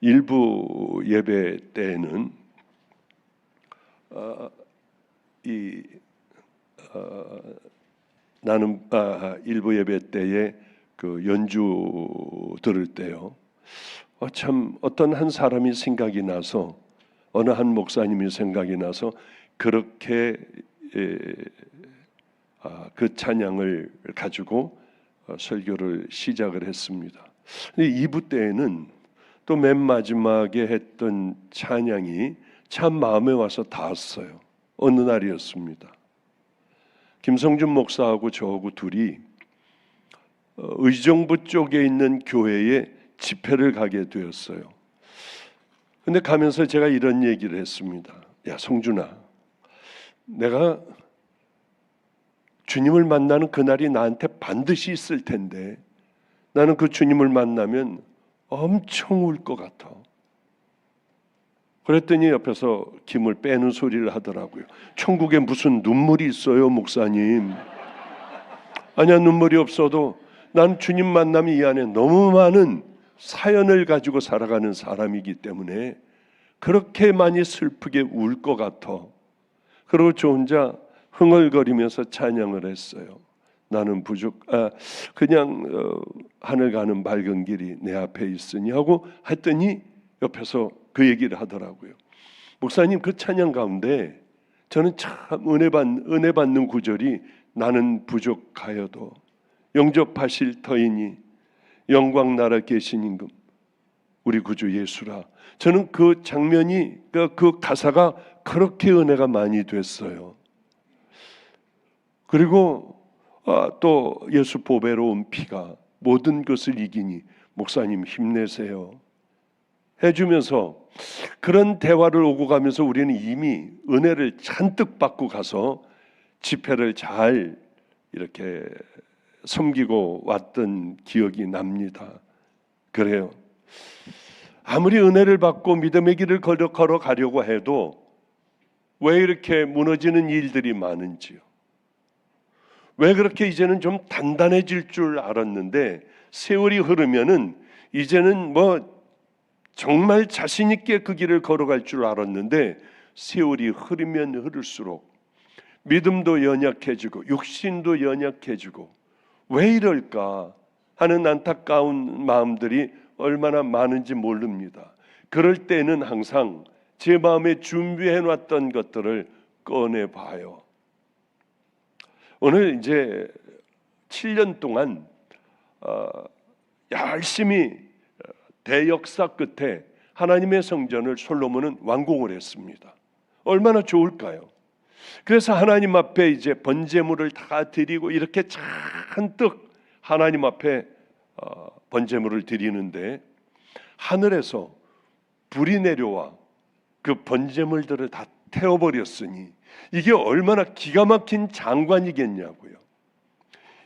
일부 예배 때에는 나는 일부 예배 때에 그 연주 들을 때요. 참 어떤 한 사람이 생각이 나서 어느 한 목사님이 생각이 나서 그렇게 그 찬양을 가지고 설교를 시작을 했습니다. 2부 때에는 또 맨 마지막에 했던 찬양이 참 마음에 와서 닿았어요. 어느 날이었습니다. 김성준 목사하고 저하고 둘이 의정부 쪽에 있는 교회에 집회를 가게 되었어요. 근데 가면서 제가 이런 얘기를 했습니다. 야, 성준아, 내가 주님을 만나는 그날이 나한테 반드시 있을 텐데 나는 그 주님을 만나면 엄청 울 것 같아. 그랬더니 옆에서 김을 빼는 소리를 하더라고요. 천국에 무슨 눈물이 있어요, 목사님? 아니야, 눈물이 없어도 난 주님 만나면 이 안에 너무 많은 사연을 가지고 살아가는 사람이기 때문에 그렇게 많이 슬프게 울 것 같아. 그리고 저 혼자 흥얼거리면서 찬양을 했어요. 나는 그냥 하늘 가는 밝은 길이 내 앞에 있으니 하고 했더니 옆에서 그 얘기를 하더라고요. 목사님, 그 찬양 가운데 저는 참 은혜 받는 구절이 나는 부족하여도 영접하실 터이니 영광 나라 계신 임금 우리 구주 예수라. 저는 그 장면이 그 가사가 그렇게 은혜가 많이 됐어요. 그리고 또 예수 보배로운 피가 모든 것을 이기니 목사님 힘내세요 해주면서 그런 대화를 오고 가면서 우리는 이미 은혜를 잔뜩 받고 가서 집회를 잘 이렇게 섬기고 왔던 기억이 납니다. 그래요. 아무리 은혜를 받고 믿음의 길을 걸어가려고 해도 왜 이렇게 무너지는 일들이 많은지요. 왜 그렇게 이제는 좀 단단해질 줄 알았는데 세월이 흐르면은 이제는 정말 자신 있게 그 길을 걸어갈 줄 알았는데 세월이 흐르면 흐를수록 믿음도 연약해지고 육신도 연약해지고 왜 이럴까 하는 안타까운 마음들이 얼마나 많은지 모릅니다. 그럴 때는 항상 제 마음에 준비해 놨던 것들을 꺼내 봐요. 오늘 이제 7년 동안 열심히 대역사 끝에 하나님의 성전을 솔로몬은 완공을 했습니다. 얼마나 좋을까요? 그래서 하나님 앞에 이제 번제물을 다 드리고 이렇게 잔뜩 하나님 앞에 번제물을 드리는데 하늘에서 불이 내려와 그 번제물들을 다 태워버렸으니 이게 얼마나 기가 막힌 장관이겠냐고요.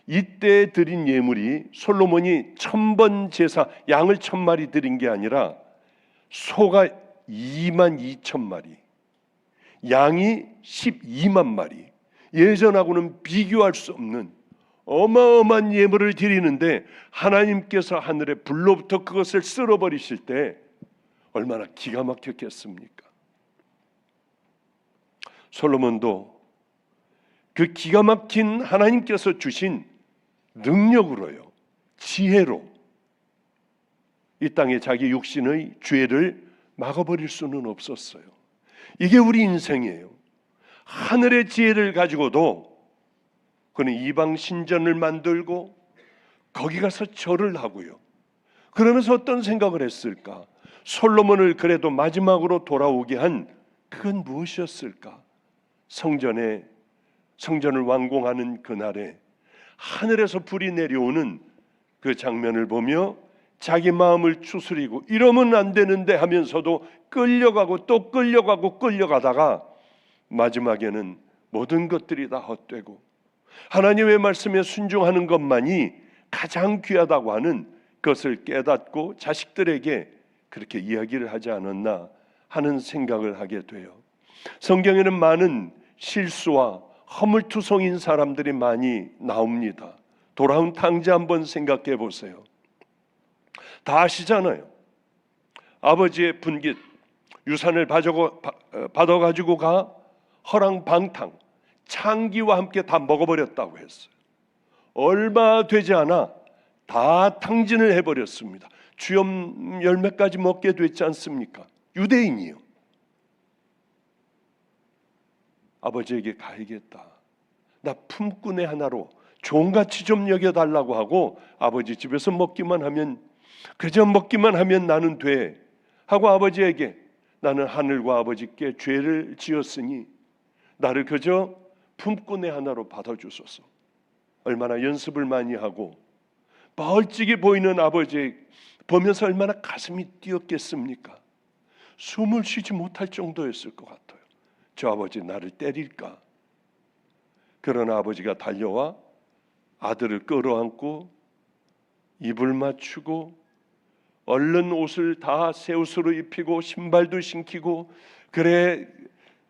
이때 드린 예물이 솔로몬이 1000번 제사 양을 1000마리 드린 게 아니라 소가 22,000마리, 양이 12만 마리, 예전하고는 비교할 수 없는 어마어마한 예물을 드리는데 하나님께서 하늘의 불로부터 그것을 쓸어버리실 때 얼마나 기가 막혔겠습니까? 솔로몬도 그 기가 막힌 하나님께서 주신 능력으로요, 지혜로 이 땅에 자기 육신의 죄를 막아버릴 수는 없었어요. 이게 우리 인생이에요. 하늘의 지혜를 가지고도 그는 이방 신전을 만들고 거기 가서 절을 하고요. 그러면서 어떤 생각을 했을까? 솔로몬을 그래도 마지막으로 돌아오게 한 그건 무엇이었을까? 성전을 완공하는 그날에 하늘에서 불이 내려오는 그 장면을 보며 자기 마음을 추스리고 이러면 안 되는데 하면서도 끌려가고 또 끌려가다가 마지막에는 모든 것들이 다 헛되고 하나님의 말씀에 순종하는 것만이 가장 귀하다고 하는 것을 깨닫고 자식들에게 그렇게 이야기를 하지 않았나 하는 생각을 하게 돼요. 성경에는 많은 실수와 허물투성인 사람들이 많이 나옵니다. 돌아온 탕자 한번 생각해 보세요. 다 아시잖아요. 아버지의 분깃 유산을 받아가지고 가 허랑방탕 창기와 함께 다 먹어버렸다고 했어요. 얼마 되지 않아 다 탕진을 해버렸습니다. 주염 열매까지 먹게 됐지 않습니까? 유대인이요. 아버지에게 가야겠다. 나 품꾼의 하나로 종같이 좀 여겨달라고 하고 아버지 집에서 먹기만 하면, 그저 먹기만 하면 나는 돼 하고 아버지에게, 나는 하늘과 아버지께 죄를 지었으니 나를 그저 품꾼의 하나로 받아주소서. 얼마나 연습을 많이 하고 멀찍이 보이는 아버지 보면서 얼마나 가슴이 뛰었겠습니까? 숨을 쉬지 못할 정도였을 것 같아요. 저 아버지 나를 때릴까? 그러나 아버지가 달려와 아들을 끌어안고 입을 맞추고 얼른 옷을 다 새 옷으로 입히고 신발도 신기고, 그래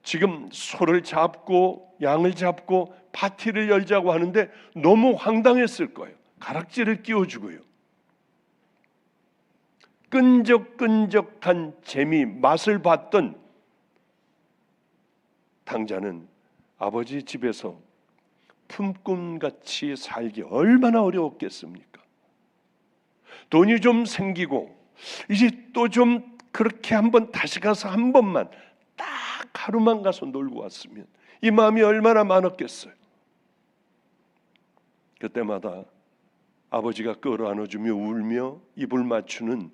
지금 소를 잡고 양을 잡고 파티를 열자고 하는데 너무 황당했을 거예요. 가락지를 끼워주고요. 끈적끈적한 재미 맛을 봤던 당자는 아버지 집에서 품꾼같이 살기 얼마나 어려웠겠습니까? 돈이 좀 생기고 이제 또 좀 그렇게 한번 다시 가서 한 번만 딱 하루만 가서 놀고 왔으면 이 마음이 얼마나 많았겠어요. 그때마다 아버지가 끌어안아주며 울며 입을 맞추는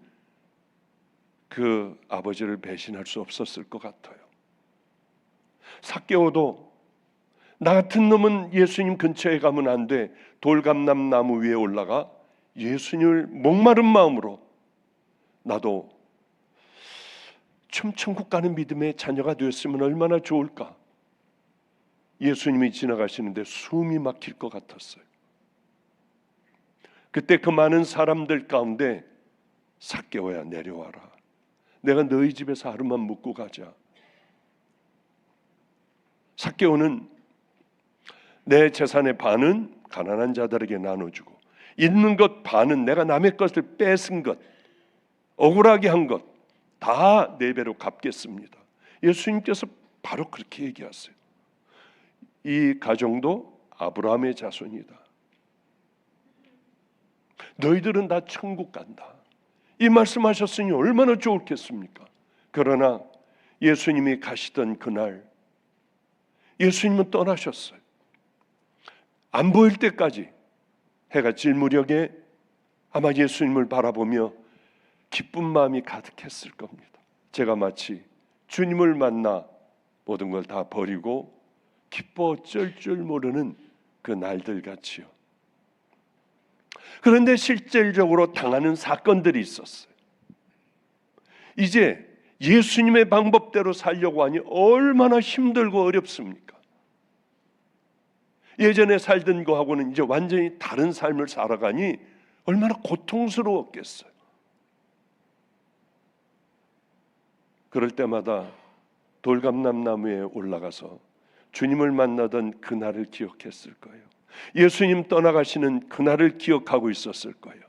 그 아버지를 배신할 수 없었을 것 같아요. 삭개오도 나 같은 놈은 예수님 근처에 가면 안 돼, 돌감람 나무 위에 올라가 예수님을 목마른 마음으로 나도 참 천국 가는 믿음의 자녀가 되었으면 얼마나 좋을까. 예수님이 지나가시는데 숨이 막힐 것 같았어요. 그때 그 많은 사람들 가운데 삭개오야 내려와라, 내가 너희 집에서 하루만 묵고 가자. 삭개오는 내 재산의 반은 가난한 자들에게 나눠주고 있는 것 반은 내가 남의 것을 뺏은 것, 억울하게 한 것 다 4배로 갚겠습니다. 예수님께서 바로 그렇게 얘기하세요. 이 가정도 아브라함의 자손이다. 너희들은 다 천국 간다. 이 말씀하셨으니 얼마나 좋겠습니까? 그러나 예수님이 가시던 그날 예수님은 떠나셨어요. 안 보일 때까지 해가 질 무렵에 아마 예수님을 바라보며 기쁜 마음이 가득했을 겁니다. 제가 마치 주님을 만나 모든 걸 다 버리고 기뻐 어쩔 줄 모르는 그 날들 같이요. 그런데 실질적으로 당하는 사건들이 있었어요. 이제 예수님의 방법대로 살려고 하니 얼마나 힘들고 어렵습니까? 예전에 살던 거하고는 이제 완전히 다른 삶을 살아가니 얼마나 고통스러웠겠어요. 그럴 때마다 돌감람나무에 올라가서 주님을 만나던 그날을 기억했을 거예요. 예수님 떠나가시는 그날을 기억하고 있었을 거예요.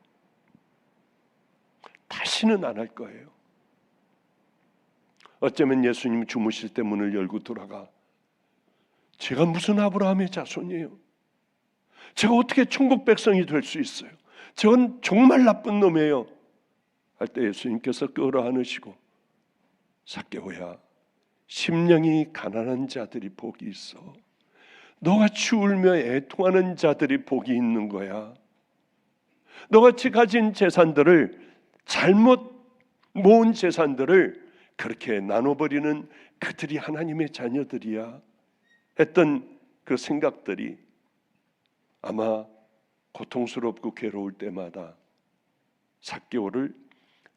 다시는 안 할 거예요. 어쩌면 예수님 주무실 때 문을 열고 들어가, 제가 무슨 아브라함의 자손이에요? 제가 어떻게 천국 백성이 될 수 있어요? 저건 정말 나쁜 놈이에요 할 때 예수님께서 끌어안으시고, 삭개오야, 심령이 가난한 자들이 복이 있어. 너같이 울며 애통하는 자들이 복이 있는 거야. 너같이 가진 재산들을, 잘못 모은 재산들을 그렇게 나눠버리는 그들이 하나님의 자녀들이야 했던 그 생각들이 아마 고통스럽고 괴로울 때마다 삭개오를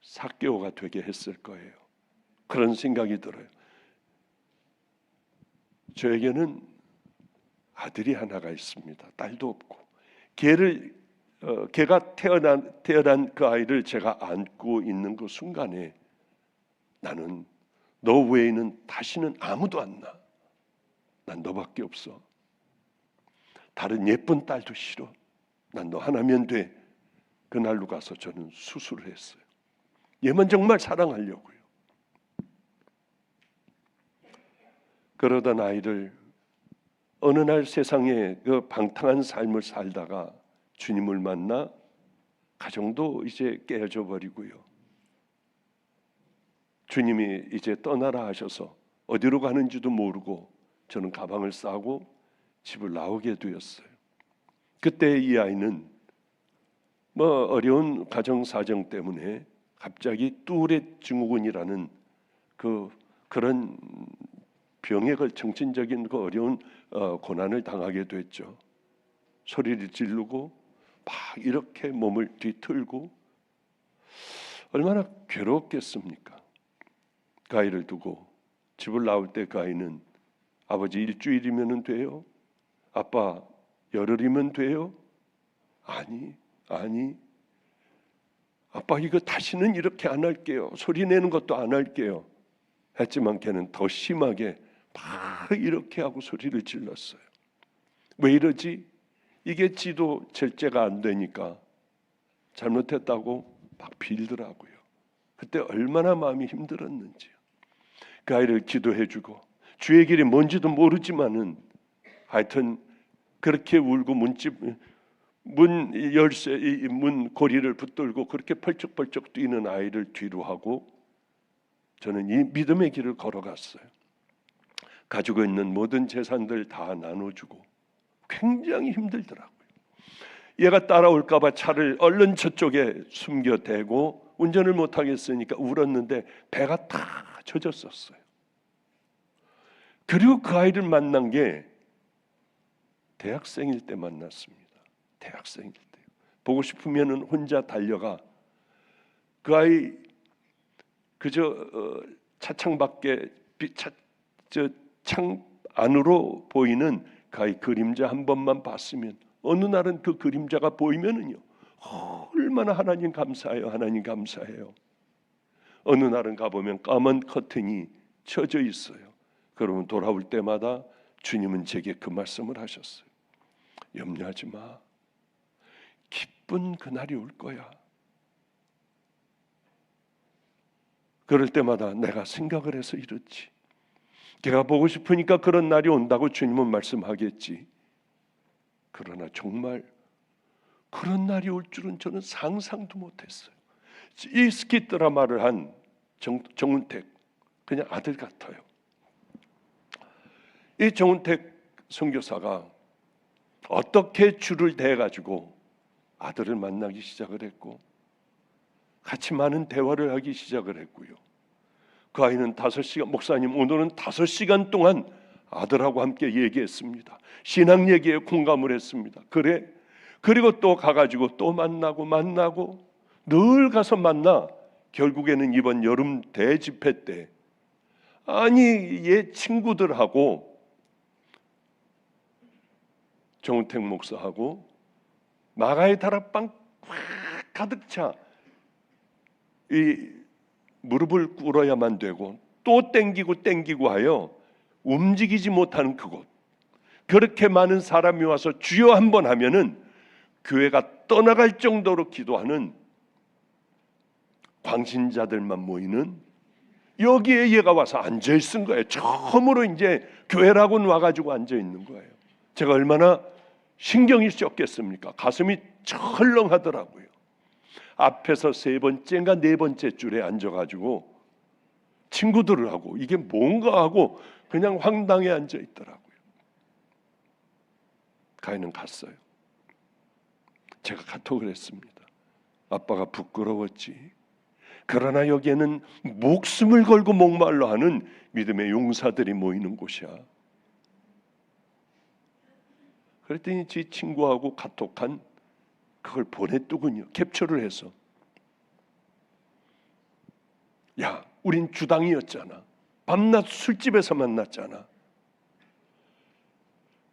삭개오가 되게 했을 거예요. 그런 생각이 들어요. 저에게는 아들이 하나가 있습니다. 딸도 없고. 걔가 태어난 그 아이를 제가 안고 있는 그 순간에 나는 너 외에는 다시는 아무도 안 나. 난 너밖에 없어. 다른 예쁜 딸도 싫어. 난 너 하나면 돼. 그날로 가서 저는 수술을 했어요. 얘만 정말 사랑하려고요. 그러던 아이를 어느 날 세상에 그 방탕한 삶을 살다가 주님을 만나 가정도 이제 깨어져 버리고요. 주님이 이제 떠나라 하셔서 어디로 가는지도 모르고 저는 가방을 싸고 집을 나오게 되었어요. 그때 이 아이는 어려운 가정 사정 때문에 갑자기 뚜렛 증후군이라는 그런 병에 정신적인 그 어려운 고난을 당하게 됐죠. 소리를 지르고 막 이렇게 몸을 뒤틀고 얼마나 괴롭겠습니까? 그 아이를 두고 집을 나올 때 그 아이는 아버지 일주일이면 돼요? 아빠 열흘이면 돼요? 아니 아빠 이거 다시는 이렇게 안 할게요. 소리 내는 것도 안 할게요. 했지만 걔는 더 심하게 막 이렇게 하고 소리를 질렀어요. 왜 이러지? 이게 지도 절제가 안 되니까 잘못했다고 막 빌더라고요. 그때 얼마나 마음이 힘들었는지요. 그 아이를 기도해주고 주의 길이 뭔지도 모르지만은 하여튼 그렇게 울고 문 열쇠 문 고리를 붙들고 그렇게 펄쩍펄쩍 뛰는 아이를 뒤로 하고 저는 이 믿음의 길을 걸어갔어요. 가지고 있는 모든 재산들 다 나눠주고 굉장히 힘들더라고요. 얘가 따라올까 봐 차를 얼른 저쪽에 숨겨대고 운전을 못하겠으니까 울었는데 배가 다 젖었었어요. 그리고 그 아이를 만난 게 대학생일 때 만났습니다. 대학생일 때 보고 싶으면은 혼자 달려가 그 아이 그저 차창 밖에 창 안으로 보이는 그 아이 그림자 한 번만 봤으면 어느 날은 그 그림자가 보이면은요 얼마나 하나님 감사해요. 하나님 감사해요. 어느 날은 가보면 까만 커튼이 쳐져 있어요. 그러면 돌아올 때마다 주님은 제게 그 말씀을 하셨어요. 염려하지 마. 기쁜 그날이 올 거야. 그럴 때마다 내가 생각을 해서 이렇지. 걔가 보고 싶으니까 그런 날이 온다고 주님은 말씀하겠지. 그러나 정말 그런 날이 올 줄은 저는 상상도 못했어요. 이 스키 드라마를 한 정운택 그냥 아들 같아요. 이 정운택 선교사가 어떻게 줄을 대가지고 아들을 만나기 시작을 했고 같이 많은 대화를 하기 시작을 했고요. 그 아이는 5시간 목사님 오늘은 5시간 동안 아들하고 함께 얘기했습니다. 신앙 얘기에 공감을 했습니다. 그래? 그리고 또 가가지고 또 만나고 늘 가서 만나 결국에는 이번 여름 대집회 때 아니 얘 친구들하고 정은택 목사하고 마가의 다락방 가득 차 이 무릎을 꿇어야만 되고 또 땡기고 하여 움직이지 못하는 그곳 그렇게 많은 사람이 와서 주여 한번 하면은 교회가 떠나갈 정도로 기도하는 광신자들만 모이는 여기에 얘가 와서 앉아 있은 거예요. 처음으로 이제 교회라고는 와가지고 앉아 있는 거예요. 제가 얼마나 신경이 썩겠습니까? 가슴이 철렁하더라고요. 앞에서 3번째인가 4번째 줄에 앉아가지고 친구들을 하고 이게 뭔가 하고 그냥 황당해 앉아 있더라고요. 가인은 갔어요. 제가 카톡을 했습니다. 아빠가 부끄러웠지. 그러나 여기에는 목숨을 걸고 목말라 하는 믿음의 용사들이 모이는 곳이야. 그랬더니 제 친구하고 카톡한 그걸 보냈더군요. 캡처를 해서. 야, 우린 주당이었잖아. 밤낮 술집에서 만났잖아.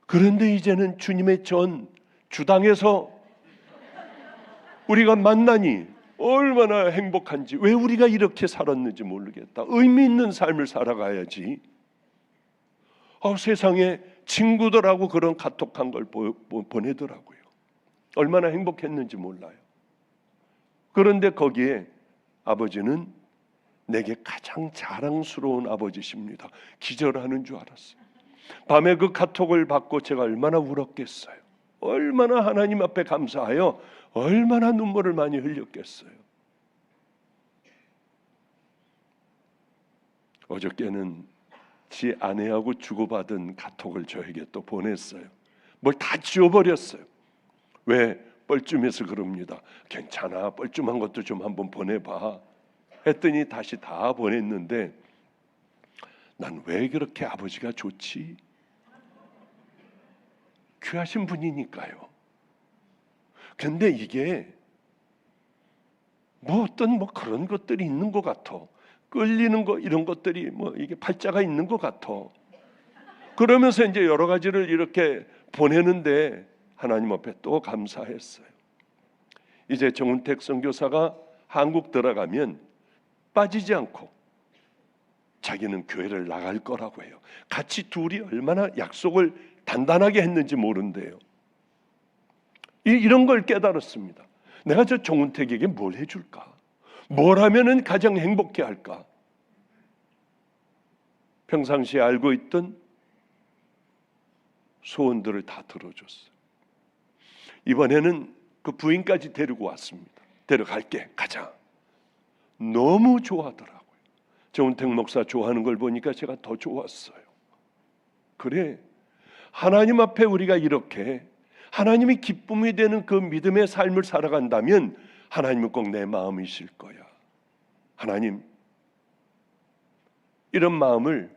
그런데 이제는 주님의 전 주당에서 우리가 만나니 얼마나 행복한지. 왜 우리가 이렇게 살았는지 모르겠다. 의미 있는 삶을 살아가야지. 세상에 친구들하고 그런 카톡한 걸 보내더라고요. 얼마나 행복했는지 몰라요. 그런데 거기에 아버지는 내게 가장 자랑스러운 아버지십니다. 기절하는 줄 알았어요. 밤에 그 카톡을 받고 제가 얼마나 울었겠어요. 얼마나 하나님 앞에 감사하여 얼마나 눈물을 많이 흘렸겠어요. 어저께는 지 아내하고 주고받은 카톡을 저에게 또 보냈어요. 뭘 다 지워버렸어요. 왜? 뻘쭘해서 그럽니다. 괜찮아, 뻘쭘한 것도 좀 한번 보내봐 했더니 다시 다 보냈는데, 난 왜 그렇게 아버지가 좋지? 귀하신 분이니까요. 근데 이게 어떤 그런 것들이 있는 것 같아. 끌리는 거, 이런 것들이 이게 팔자가 있는 것 같아. 그러면서 이제 여러 가지를 이렇게 보내는데 하나님 앞에 또 감사했어요. 이제 정은택 선교사가 한국 들어가면 빠지지 않고 자기는 교회를 나갈 거라고 해요. 같이 둘이 얼마나 약속을 단단하게 했는지 모른대요. 이런 걸 깨달았습니다. 내가 저 정은택에게 뭘 해줄까? 뭘 하면은 가장 행복해 할까? 평상시에 알고 있던 소원들을 다 들어줬어요. 이번에는 그 부인까지 데리고 왔습니다. 데려갈게, 가자. 너무 좋아하더라고요. 정은택 목사 좋아하는 걸 보니까 제가 더 좋았어요. 그래, 하나님 앞에 우리가 이렇게 하나님이 기쁨이 되는 그 믿음의 삶을 살아간다면 하나님은 꼭 내 마음이실 거야. 하나님, 이런 마음을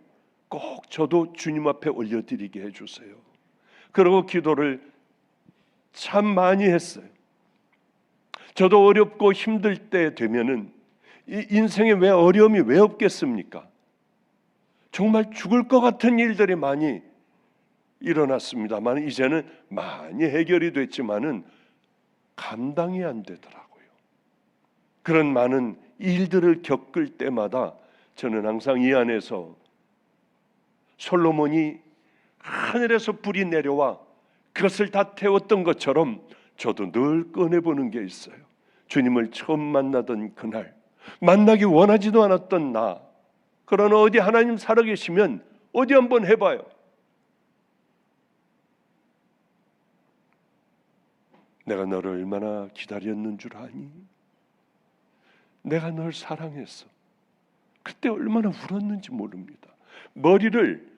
꼭 저도 주님 앞에 올려드리게 해주세요. 그리고 기도를 참 많이 했어요. 저도 어렵고 힘들 때 되면은 이 인생에 왜 어려움이 왜 없겠습니까? 정말 죽을 것 같은 일들이 많이 일어났습니다만 이제는 많이 해결이 됐지만은 감당이 안 되더라고요. 그런 많은 일들을 겪을 때마다 저는 항상 이 안에서 솔로몬이 하늘에서 불이 내려와 그것을 다 태웠던 것처럼 저도 늘 꺼내보는 게 있어요. 주님을 처음 만나던 그날, 만나기 원하지도 않았던 나, 그러나 어디 하나님 살아계시면 어디 한번 해봐요. 내가 너를 얼마나 기다렸는 줄 아니? 내가 널 사랑했어. 그때 얼마나 울었는지 모릅니다. 머리를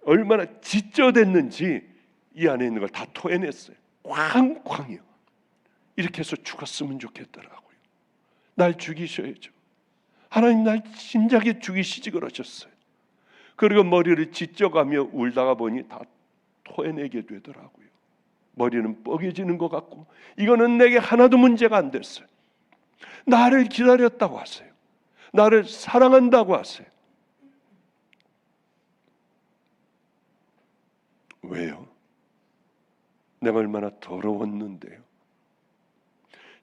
얼마나 찢어댔는지 이 안에 있는 걸 다 토해냈어요. 쾅쾅이요. 이렇게 해서 죽었으면 좋겠더라고요. 날 죽이셔야죠. 하나님 날 진작에 죽이시지 그러셨어요. 그리고 머리를 찢어가며 울다가 보니 다 토해내게 되더라고요. 머리는 뻐개지는 것 같고 이거는 내게 하나도 문제가 안 됐어요. 나를 기다렸다고 하세요. 나를 사랑한다고 하세요. 왜요? 내가 얼마나 더러웠는데요.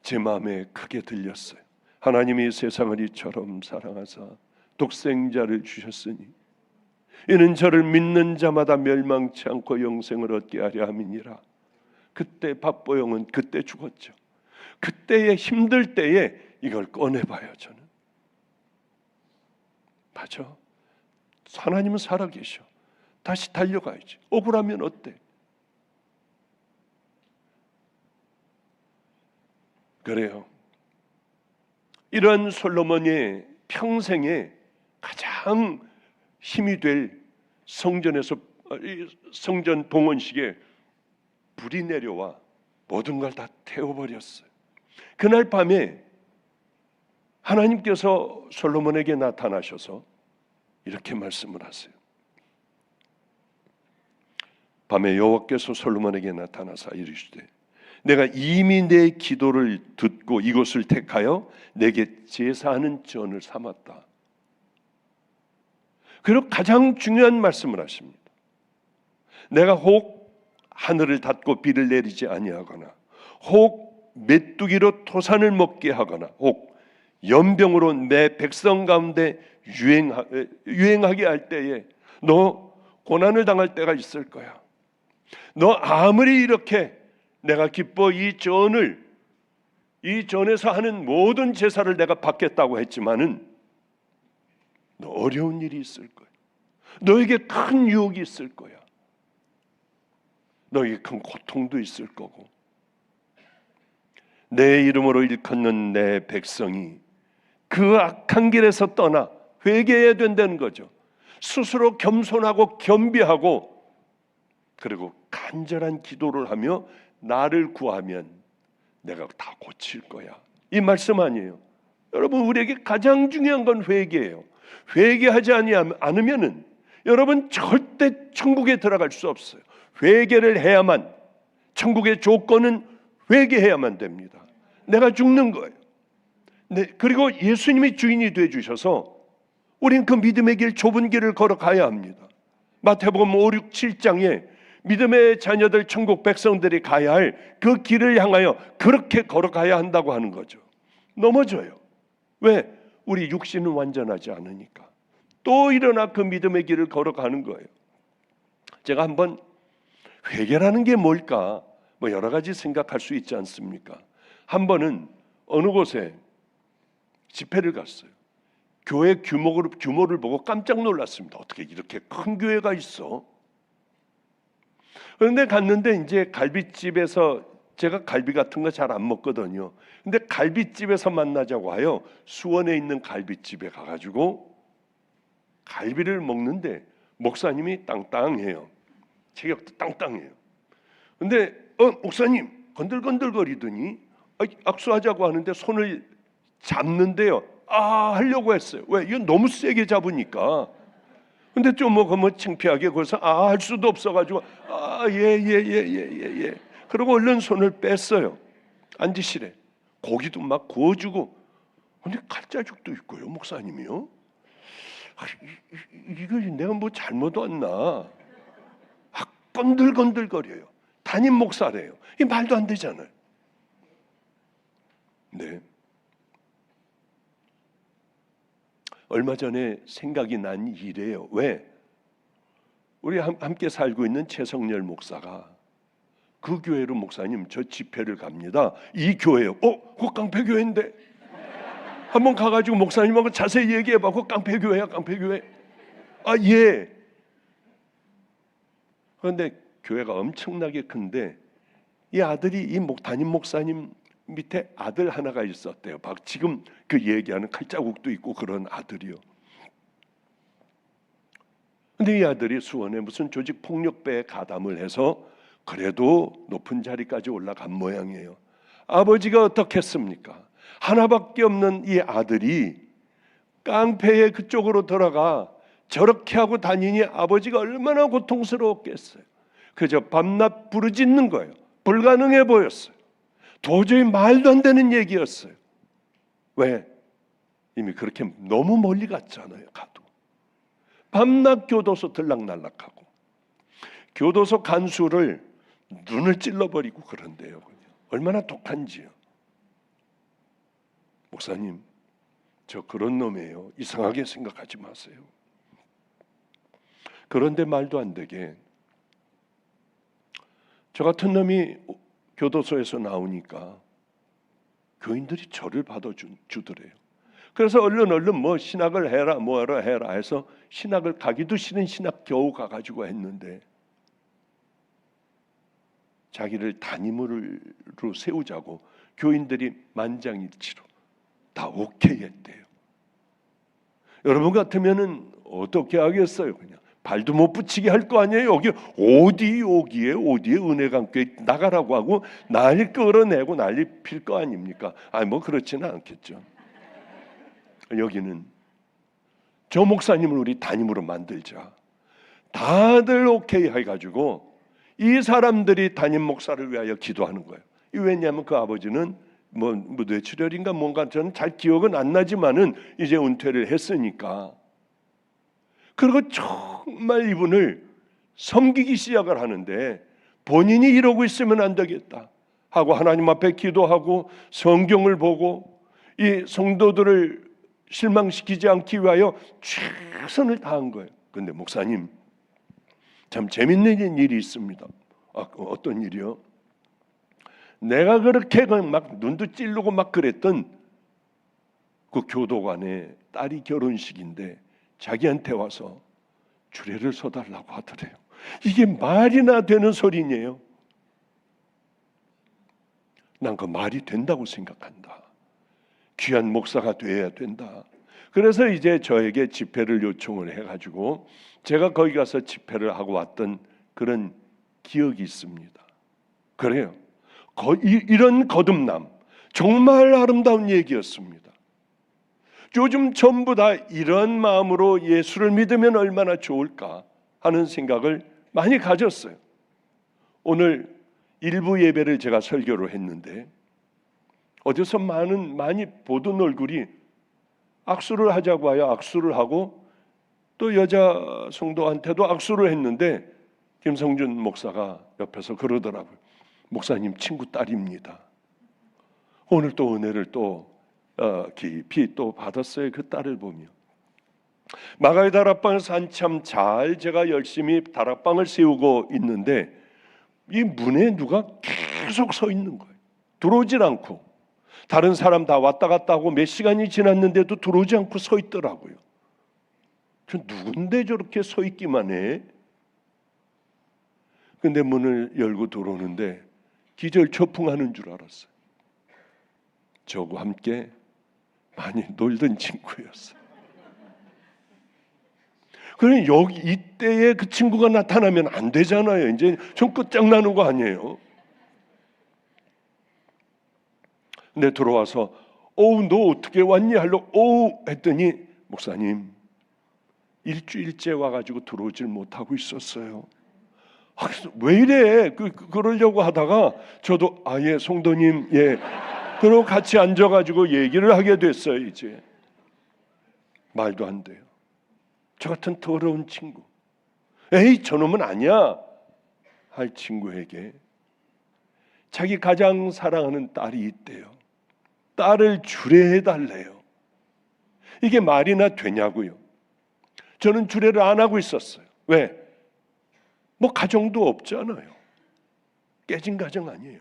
제 마음에 크게 들렸어요. 하나님이 세상을 이처럼 사랑하사 독생자를 주셨으니 이는 저를 믿는 자마다 멸망치 않고 영생을 얻게 하려 함이니라. 그때 박보영은 그때 죽었죠. 그때의 힘들 때에 이걸 꺼내봐요. 저는 맞아. 하나님은 살아계셔. 다시 달려가야지. 억울하면 어때? 그래요. 이런 솔로몬의 평생에 가장 힘이 될 성전에서 성전 봉헌식에 불이 내려와 모든 걸 다 태워버렸어요. 그날 밤에 하나님께서 솔로몬에게 나타나셔서 이렇게 말씀을 하세요. 밤에 여호와께서 솔로몬에게 나타나사 이르시되 내가 이미 내 기도를 듣고 이곳을 택하여 내게 제사하는 전을 삼았다. 그리고 가장 중요한 말씀을 하십니다. 내가 혹 하늘을 닫고 비를 내리지 아니하거나 혹 메뚜기로 토산을 먹게 하거나 혹 연병으로 내 백성 가운데 유행하게 할 때에 너 고난을 당할 때가 있을 거야. 너 아무리 이렇게 내가 기뻐 이 전을 이 전에서 하는 모든 제사를 내가 받겠다고 했지만은 너 어려운 일이 있을 거야. 너에게 큰 유혹이 있을 거야. 너에게 큰 고통도 있을 거고, 내 이름으로 일컫는 내 백성이 그 악한 길에서 떠나 회개해야 된다는 거죠. 스스로 겸손하고 겸비하고 그리고 간절한 기도를 하며 나를 구하면 내가 다 고칠 거야. 이 말씀 아니에요. 여러분, 우리에게 가장 중요한 건 회개예요. 회개하지 않으면은 여러분 절대 천국에 들어갈 수 없어요. 회개를 해야만, 천국의 조건은 회개해야만 됩니다. 내가 죽는 거예요. 네, 그리고 예수님이 주인이 돼 주셔서 우리는 그 믿음의 길, 좁은 길을 걸어가야 합니다. 마태복음 5, 6, 7장에 믿음의 자녀들, 천국 백성들이 가야 할 그 길을 향하여 그렇게 걸어가야 한다고 하는 거죠. 넘어져요. 왜? 우리 육신은 완전하지 않으니까. 또 일어나 그 믿음의 길을 걸어가는 거예요. 제가 한번 회개라는 게 뭘까? 뭐 여러 가지 생각할 수 있지 않습니까? 한 번은 어느 곳에 집회를 갔어요. 교회 규모를 보고 깜짝 놀랐습니다. 어떻게 이렇게 큰 교회가 있어? 그런데 갔는데 이제 갈비집에서, 제가 갈비 같은 거 잘 안 먹거든요. 근데 갈비집에서 만나자고 하여 수원에 있는 갈비집에 가가지고 갈비를 먹는데 목사님이 땅땅해요. 체격도 땅땅해요. 근데 목사님 건들건들거리더니 악수하자고 하는데 손을 잡는데요. 하려고 했어요. 왜? 이건 너무 세게 잡으니까. 근데 좀 뭐 창피하게 거기서 할 수도 없어가지고 예. 그리고 얼른 손을 뺐어요. 앉으시래. 고기도 막 구워주고. 근데 칼자죽도 있고요, 목사님이요. 이거 내가 뭐 잘못 왔나? 건들건들거려요. 담임 목사래요. 이 말도 안 되잖아요. 네. 얼마 전에 생각이 난 일이에요. 왜? 우리 함께 살고 있는 최성열 목사가 그 교회로 목사님 저 집회를 갑니다. 이 교회요. 그거 깡패교회인데. 한번 가가지고 목사님하고 자세히 얘기해봐. 그거 깡패교회야, 깡패교회. 예. 그런데 교회가 엄청나게 큰데 이 아들이 이 담임 목사님 밑에 아들 하나가 있었대요. 지금 그 얘기하는 칼자국도 있고 그런 아들이요. 근데 이 아들이 수원에 무슨 조직 폭력배에 가담을 해서 그래도 높은 자리까지 올라간 모양이에요. 아버지가 어떻게 했습니까? 하나밖에 없는 이 아들이 깡패의 그쪽으로 들어가 저렇게 하고 다니니 아버지가 얼마나 고통스러웠겠어요. 그저 밤낮 부르짖는 거예요. 불가능해 보였어요. 도저히 말도 안 되는 얘기였어요. 왜? 이미 그렇게 너무 멀리 갔잖아요. 가도 밤낮 교도소 들락날락하고 교도소 간수를 눈을 찔러버리고 그런데요. 얼마나 독한지요. 목사님, 저 그런 놈이에요. 이상하게 생각하지 마세요. 그런데 말도 안 되게 저 같은 놈이 교도소에서 나오니까 교인들이 저를 받아주더래요. 그래서 얼른 뭐 신학을 해라 뭐하라 해라 해서 신학을 가기도 싫은 신학 겨우 가가지고 했는데 자기를 담임으로 세우자고 교인들이 만장일치로 다 오케이 했대요. 여러분 같으면은 어떻게 하겠어요? 그냥 발도 못 붙이게 할 거 아니에요. 여기 어디에 은혜강교회 나가라고 하고 난리 끌어내고 난리 필 거 아닙니까? 뭐 그렇지는 않겠죠. 여기는 저 목사님을 우리 담임으로 만들자. 다들 오케이 해가지고 이 사람들이 담임 목사를 위하여 기도하는 거예요. 왜냐하면 그 아버지는 뭐 뇌출혈인가 뭔가 저는 잘 기억은 안 나지만은 이제 은퇴를 했으니까. 그리고 정말 이분을 섬기기 시작을 하는데 본인이 이러고 있으면 안 되겠다 하고 하나님 앞에 기도하고 성경을 보고 이 성도들을 실망시키지 않기 위하여 최선을 다한 거예요. 그런데 목사님, 참 재밌는 일이 있습니다. 어떤 일이요? 내가 그렇게 막 눈도 찌르고 막 그랬던 그 교도관의 딸이 결혼식인데 자기한테 와서 주례를 서달라고 하더래요. 이게 말이나 되는 소리냐요? 난 그 말이 된다고 생각한다. 귀한 목사가 돼야 된다. 그래서 이제 저에게 집회를 요청을 해가지고 제가 거기 가서 집회를 하고 왔던 그런 기억이 있습니다. 그래요. 이런 거듭남 정말 아름다운 얘기였습니다. 요즘 전부 다 이런 마음으로 예수를 믿으면 얼마나 좋을까 하는 생각을 많이 가졌어요. 오늘 일부 예배를 제가 설교를 했는데 어디서 많이 보던 얼굴이 악수를 하자고 하여 악수를 하고 또 여자 성도한테도 악수를 했는데 김성준 목사가 옆에서 그러더라고요. 목사님 친구 딸입니다. 오늘 또 은혜를 또 깊이 또 받았어요. 그 딸을 보며. 마가의 다락방에서 한참 잘 제가 열심히 다락방을 세우고 있는데 이 문에 누가 계속 서 있는 거예요. 들어오질 않고 다른 사람 다 왔다 갔다 하고 몇 시간이 지났는데도 들어오지 않고 서 있더라고요. 저 누군데 저렇게 서 있기만 해? 근데 문을 열고 들어오는데 기절초풍하는 줄 알았어요. 저하고 함께 많이 놀던 친구였어요. 그러니 여기 이때에 그 친구가 나타나면 안 되잖아요. 이제 좀 끝장나는 거 아니에요. 근데 들어와서 너 어떻게 왔니? 하려고 했더니 목사님 일주일째 와가지고 들어오질 못하고 있었어요. 왜 이래? 그러려고 하다가 저도 예 성도님 예 그러고 같이 앉아가지고 얘기를 하게 됐어요. 이제 말도 안 돼요. 저 같은 더러운 친구, 에이 저놈은 아니야 할 친구에게 자기 가장 사랑하는 딸이 있대요. 딸을 주례해달래요. 이게 말이나 되냐고요. 저는 주례를 안 하고 있었어요. 왜? 뭐 가정도 없잖아요. 깨진 가정 아니에요.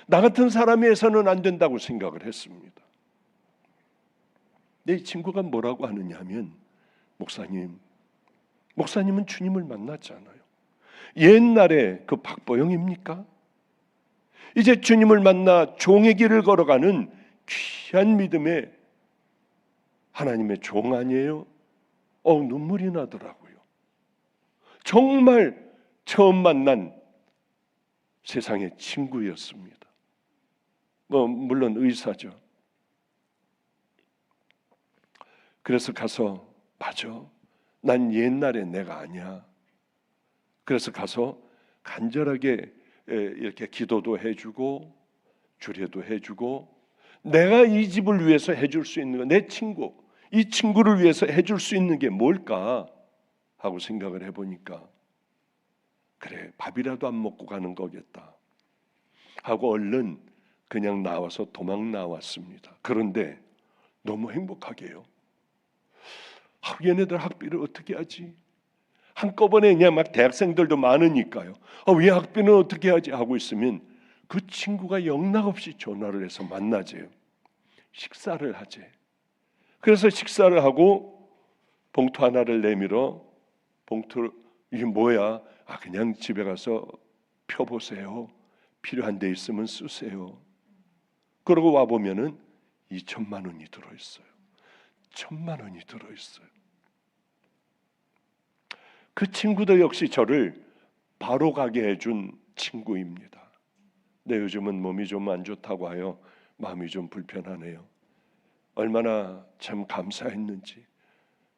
나 같은 사람이 해서는 안 된다고 생각을 했습니다. 내 친구가 뭐라고 하느냐 하면 목사님은 주님을 만났잖아요. 옛날에 그 박보영입니까? 이제 주님을 만나 종의 길을 걸어가는 귀한 믿음의 하나님의 종 아니에요? 눈물이 나더라고요. 정말 처음 만난 세상의 친구였습니다. 물론 의사죠. 그래서 가서 맞아. 난 옛날에 내가 아니야. 그래서 가서 간절하게 이렇게 기도도 해주고 주례도 해주고 내가 이 집을 위해서 해줄 수 있는 거, 내 친구, 이 친구를 위해서 해줄 수 있는 게 뭘까 하고 생각을 해보니까 그래 밥이라도 안 먹고 가는 거겠다 하고 얼른 그냥 나와서 도망 나왔습니다. 그런데 너무 행복하게요. 얘네들 학비를 어떻게 하지? 한꺼번에 그냥 막 대학생들도 많으니까요. 왜 학비는 어떻게 하지? 하고 있으면 그 친구가 영락없이 전화를 해서 만나재요. 식사를 하재. 그래서 식사를 하고 봉투 하나를 내밀어 봉투 이게 뭐야? 그냥 집에 가서 펴보세요. 필요한 데 있으면 쓰세요. 그러고 와 보면은 2천만 원이 들어있어요. 1,000만 원이 들어있어요. 그 친구도 역시 저를 바로 가게 해준 친구입니다. 근데 요즘은 몸이 좀 안 좋다고 하여 마음이 좀 불편하네요. 얼마나 참 감사했는지.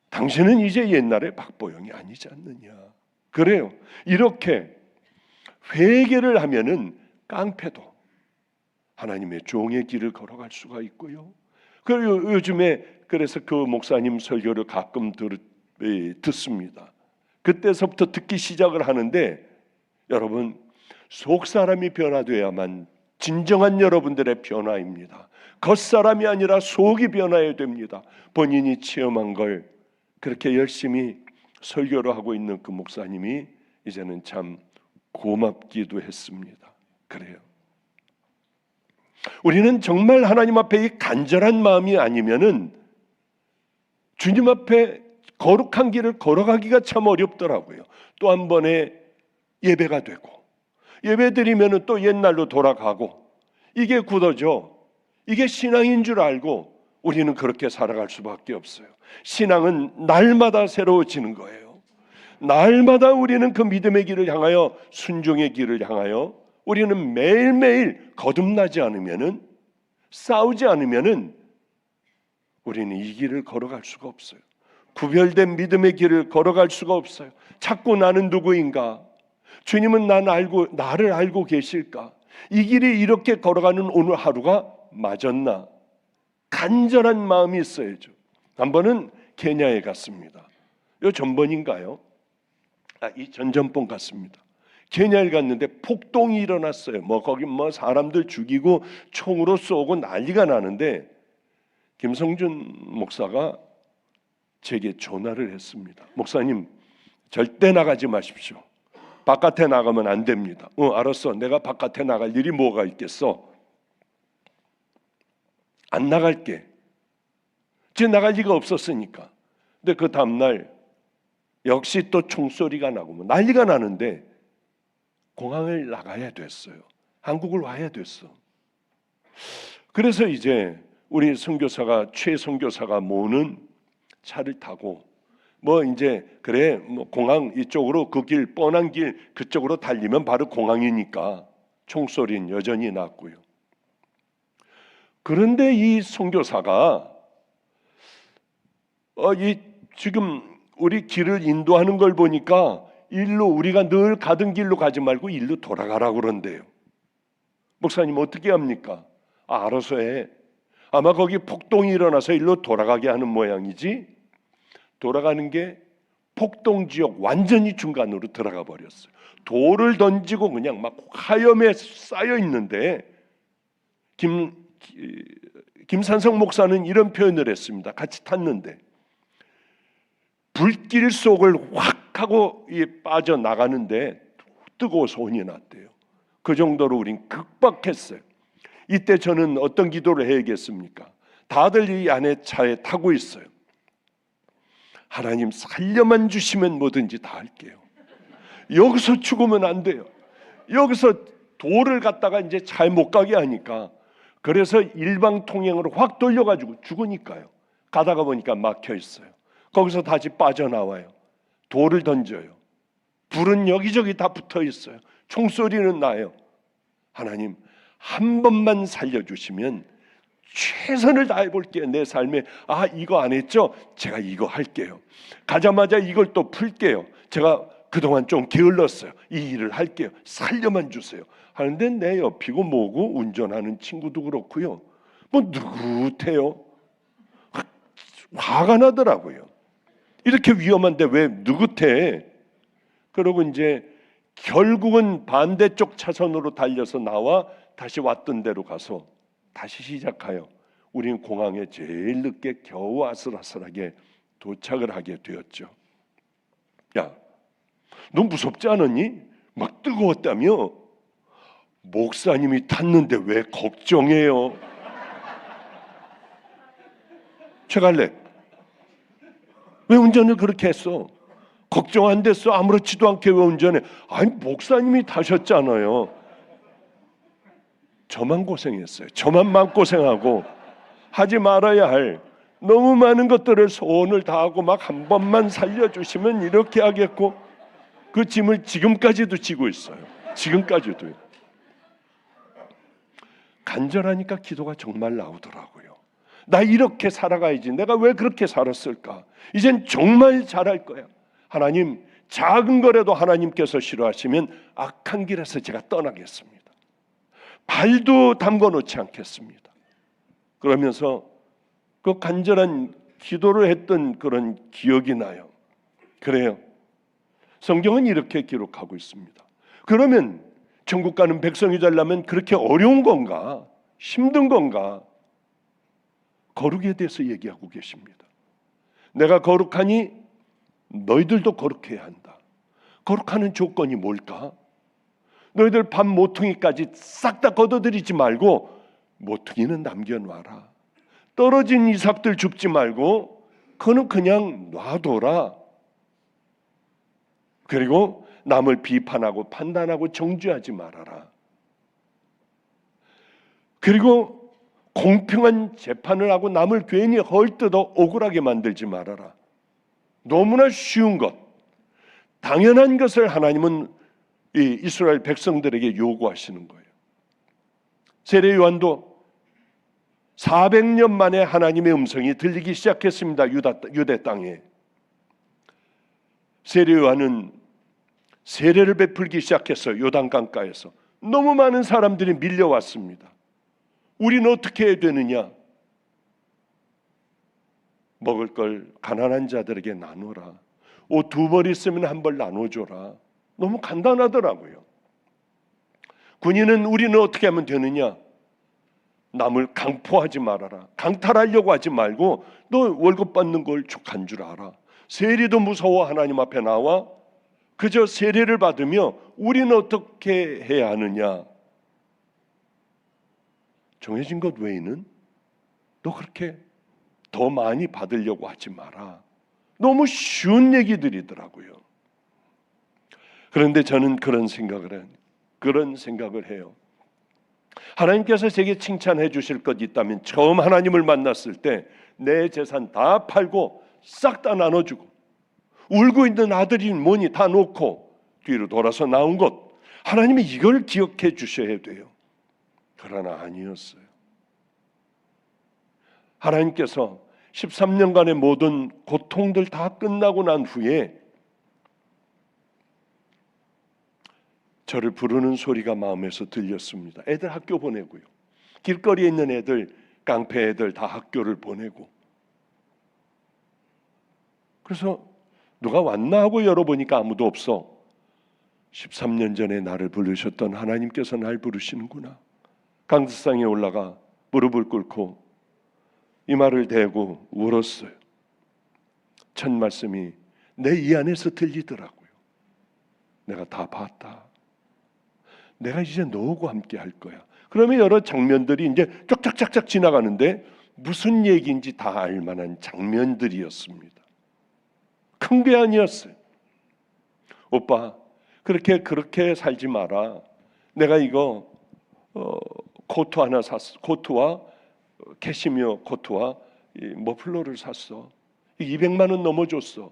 당신은 이제 옛날의 박보영이 아니지 않느냐. 그래요. 이렇게 회개를 하면은 깡패도 하나님의 종의 길을 걸어갈 수가 있고요. 그리고 요즘에 그래서 그 목사님 설교를 가끔 듣습니다. 그때서부터 듣기 시작을 하는데 여러분 속 사람이 변화돼야만 진정한 여러분들의 변화입니다. 겉사람이 아니라 속이 변화해야 됩니다. 본인이 체험한 걸 그렇게 열심히 설교를 하고 있는 그 목사님이 이제는 참 고맙기도 했습니다. 그래요. 우리는 정말 하나님 앞에 이 간절한 마음이 아니면은 주님 앞에 거룩한 길을 걸어가기가 참 어렵더라고요. 또 한 번의 예배가 되고 예배 드리면은 또 옛날로 돌아가고 이게 굳어져. 이게 신앙인 줄 알고 우리는 그렇게 살아갈 수밖에 없어요. 신앙은 날마다 새로워지는 거예요. 날마다 우리는 그 믿음의 길을 향하여 순종의 길을 향하여 우리는 매일매일 거듭나지 않으면은 싸우지 않으면은 우리는 이 길을 걸어갈 수가 없어요. 구별된 믿음의 길을 걸어갈 수가 없어요. 자꾸 나는 누구인가? 주님은 나를 알고 계실까? 이 길이 이렇게 걸어가는 오늘 하루가 맞았나? 간절한 마음이 있어야죠. 한 번은 케냐에 갔습니다. 요 전번인가요? 이 전전번 갔습니다. 케냐에 갔는데 폭동이 일어났어요. 거기 사람들 죽이고 총으로 쏘고 난리가 나는데 김성준 목사가 제게 전화를 했습니다. 목사님, 절대 나가지 마십시오. 바깥에 나가면 안 됩니다. 알았어. 내가 바깥에 나갈 일이 뭐가 있겠어? 안 나갈게. 지금 나갈 리가 없었으니까. 근데 그 다음날 역시 또 총소리가 나고 난리가 나는데 공항을 나가야 됐어요. 한국을 와야 됐어. 그래서 이제 우리 선교사가 최 선교사가 모는 차를 타고 이제 그래 공항 이쪽으로 그 길 뻔한 길 그쪽으로 달리면 바로 공항이니까 총소리는 여전히 났고요. 그런데 이 선교사가 지금 우리 길을 인도하는 걸 보니까 일로 우리가 늘 가던 길로 가지 말고 일로 돌아가라고 그런대요. 목사님 어떻게 합니까? 알아서 해. 아마 거기 폭동이 일어나서 일로 돌아가게 하는 모양이지. 돌아가는 게 폭동 지역 완전히 중간으로 들어가 버렸어요. 돌을 던지고 그냥 막 화염에 쌓여 있는데 김산성 목사는 이런 표현을 했습니다. 같이 탔는데 불길 속을 확 하고 빠져나가는데 뜨거워서 혼이 났대요. 그 정도로 우린 극박했어요. 이때 저는 어떤 기도를 해야겠습니까? 다들 이 안에 차에 타고 있어요. 하나님 살려만 주시면 뭐든지 다 할게요. 여기서 죽으면 안 돼요. 여기서 돌을 갖다가 이제 잘 못 가게 하니까 그래서 일방 통행으로 확 돌려가지고 죽으니까요. 가다가 보니까 막혀 있어요. 거기서 다시 빠져나와요. 돌을 던져요. 불은 여기저기 다 붙어 있어요. 총소리는 나요. 하나님 한 번만 살려주시면 최선을 다해 볼게요. 내 삶에 이거 안 했죠? 제가 이거 할게요. 가자마자 이걸 또 풀게요. 제가 그동안 좀 게을렀어요. 이 일을 할게요. 살려만 주세요. 하는데 내 옆이고 뭐고 운전하는 친구도 그렇고요. 누구태요? 화가 나더라고요. 이렇게 위험한데 왜 느긋해? 그러고 이제 결국은 반대쪽 차선으로 달려서 나와 다시 왔던 데로 가서 다시 시작하여 우리는 공항에 제일 늦게 겨우 아슬아슬하게 도착을 하게 되었죠. 야, 너 무섭지 않았니? 막 뜨거웠다며? 목사님이 탔는데 왜 걱정해요? 최갈래, 왜 운전을 그렇게 했어? 걱정 안 됐어? 아무렇지도 않게 왜 운전해? 목사님이 타셨잖아요. 저만 고생했어요. 저만 마음고생하고 하지 말아야 할 너무 많은 것들을 소원을 다하고 막 한 번만 살려주시면 이렇게 하겠고 그 짐을 지금까지도 지고 있어요. 지금까지도요. 간절하니까 기도가 정말 나오더라고요. 나 이렇게 살아가야지. 내가 왜 그렇게 살았을까? 이젠 정말 잘할 거야. 하나님, 작은 거라도 하나님께서 싫어하시면 악한 길에서 제가 떠나겠습니다. 발도 담궈 놓지 않겠습니다. 그러면서 그 간절한 기도를 했던 그런 기억이 나요. 그래요. 성경은 이렇게 기록하고 있습니다. 그러면 천국 가는 백성이 되려면 그렇게 어려운 건가? 힘든 건가? 거룩에 대해서 얘기하고 계십니다. 내가 거룩하니 너희들도 거룩해야 한다. 거룩하는 조건이 뭘까? 너희들 밥 모퉁이까지 싹 다 걷어들이지 말고 모퉁이는 남겨놔라. 떨어진 이삭들 줍지 말고 그는 그냥 놔둬라. 그리고 남을 비판하고 판단하고 정죄하지 말아라. 그리고 공평한 재판을 하고 남을 괜히 헐뜯어 억울하게 만들지 말아라. 너무나 쉬운 것, 당연한 것을 하나님은 이 이스라엘 백성들에게 요구하시는 거예요. 세례 요한도 400년 만에 하나님의 음성이 들리기 시작했습니다. 유대 땅에. 세례 요한은 세례를 베풀기 시작했어요. 요단강가에서. 너무 많은 사람들이 밀려왔습니다. 우리는 어떻게 해야 되느냐? 먹을 걸 가난한 자들에게 나누라. 옷 2벌 있으면 1벌 나눠줘라. 너무 간단하더라고요. 군인은 우리는 어떻게 하면 되느냐? 남을 강포하지 말아라. 강탈하려고 하지 말고 너 월급 받는 걸 족한 줄 알아. 세리도 무서워 하나님 앞에 나와 그저 세례를 받으며 우리는 어떻게 해야 하느냐? 정해진 것 외에는 너 그렇게 더 많이 받으려고 하지 마라. 너무 쉬운 얘기들이더라고요. 그런데 저는 그런 생각을 해요. 하나님께서 제게 칭찬해 주실 것 있다면 처음 하나님을 만났을 때 내 재산 다 팔고 싹 다 나눠주고 울고 있는 아들이 뭐니 다 놓고 뒤로 돌아서 나온 것, 하나님이 이걸 기억해 주셔야 돼요. 그러나 아니었어요. 하나님께서 13년간의 모든 고통들 다 끝나고 난 후에 저를 부르는 소리가 마음에서 들렸습니다. 애들 학교 보내고요. 길거리에 있는 애들, 깡패 애들 다 학교를 보내고. 그래서 누가 왔나 하고 열어보니까 아무도 없어. 13년 전에 나를 부르셨던 하나님께서 날 부르시는구나. 강산상에 올라가 무릎을 꿇고 이마를 대고 울었어요. 첫 말씀이 내 이 안에서 들리더라고요. 내가 다 봤다. 내가 이제 너하고 함께 할 거야. 그러면 여러 장면들이 이제 쫙쫙쫙쫙 지나가는데 무슨 얘기인지 다 알만한 장면들이었습니다. 큰 게 아니었어요. 오빠 그렇게 살지 마라. 내가 이거 코트 하나 샀어. 코트와 캐시미어 코트와 머플러를 샀어. 200만 원 넘어줬어.